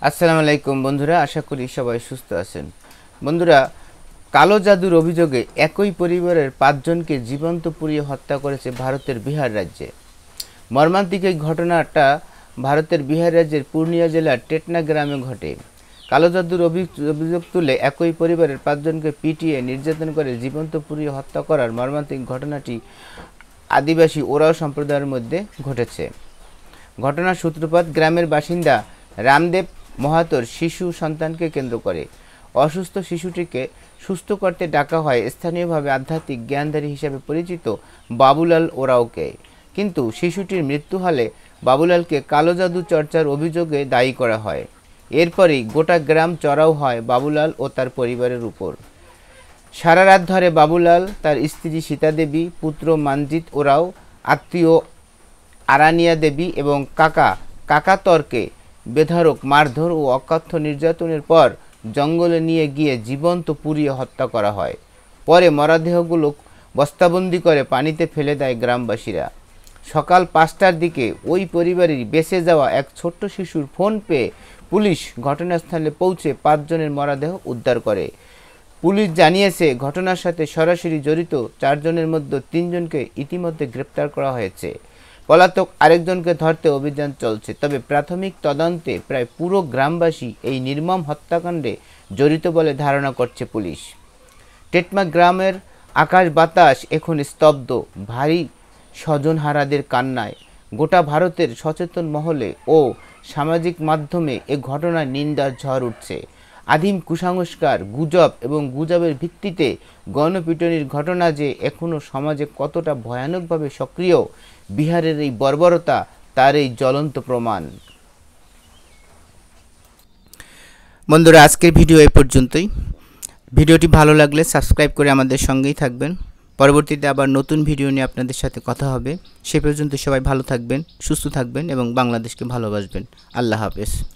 আসসালামু আলাইকুম বন্ধুরা, আশা করি সবাই সুস্থ আছেন। বন্ধুরা, কালো জাদুর অভিযোগে একই পরিবারের ৫ জনকে জীবন্ত পুড়িয়ে হত্যা করেছে ভারতের বিহার রাজ্যে। মর্মান্তিক এই ঘটনাটা ভারতের বিহার রাজ্যের পূর্ণিয়া জেলার টেটনা গ্রামে ঘটে। কালো জাদুর অভিযোগ তুলে একই পরিবারের ৫ জনকে পিটিয়ে নির্যাতন করে জীবন্ত পুড়িয়ে হত্যা করার মর্মান্তিক ঘটনাটি আদিবাসী ওরাও সম্প্রদায়ের মধ্যে ঘটেছে। ঘটনার সূত্রপাত গ্রামের বাসিন্দা রামদেব মহাতোর শিশু সন্তানকে কেন্দ্র করে। অসুস্থ শিশুটিকে সুস্থ করতে ডাকা হয় স্থানীয়ভাবে আধ্যাত্মিক জ্ঞানধারী হিসেবে পরিচিত বাবুলাল ওরাওকে। কিন্তু শিশুটির মৃত্যু হলে বাবুলালকে কালো জাদু চর্চার অভিযোগে দায়ী করা হয়। এরপরই গোটা গ্রাম চড়াও হয় বাবুলাল ও তার পরিবারের উপর। সারা রাত ধরে বাবুলাল, তার স্ত্রী সীতা দেবী, পুত্র মানজিত ওরাও, আত্মীয় আরানিয়া দেবী এবং কাকা তর্কে বেধড়ক মারধর ও অকথ্য নির্যাতনের পর জঙ্গলে নিয়ে গিয়ে জীবন্ত পুড়িয়ে হত্যা করা হয়। পরে মরদেহগুলো বস্তাবন্দি করে পানিতে ফেলে দেয় গ্রামবাসীরা। সকাল ৫টার দিকে ওই পরিবারের বেঁচে যাওয়া এক ছোট্ট শিশুর ফোন পেয়ে পুলিশ ঘটনাস্থলে পৌঁছে ৫ জনের মরদেহ উদ্ধার করে। পুলিশ জানিয়েছে, ঘটনার সাথে সরাসরি জড়িত ৪ জনের মধ্যে ৩ জনকে ইতিমধ্যে গ্রেপ্তার করা হয়েছে। পলাতক আরেকজনকে ধরতে অভিযান চলছে। তবে প্রাথমিক তদন্তে প্রায় পুরো গ্রামবাসী এই নির্মম হত্যাকাণ্ডে জড়িত বলে ধারণা করছে পুলিশ। টেটমা গ্রামের আকাশ বাতাস এখন স্তব্ধ, ভারী স্বজনহারাদের কান্নায়। গোটা ভারতের সচেতন মহলে ও সামাজিক মাধ্যমে এ ঘটনার নিন্দার ঝড় উঠছে। আদিম কুসংস্কার, গুজব এবং গুজবের ভিত্তিতে গণপিটুনির ঘটনা যে এখনও সমাজে কতটা ভয়ানকভাবে সক্রিয়, বিহারের এই বর্বরতা তার এই জ্বলন্ত প্রমাণ। বন্ধুরা, আজকের ভিডিও এই পর্যন্তই। ভিডিওটি ভালো লাগলে সাবস্ক্রাইব করে আমাদের সঙ্গেই থাকবেন। পরবর্তীতে আবার নতুন ভিডিও নিয়ে আপনাদের সাথে কথা হবে। সে পর্যন্ত সবাই ভালো থাকবেন, সুস্থ থাকবেন এবং বাংলাদেশকে ভালোবাসবেন। আল্লাহ হাফেজ।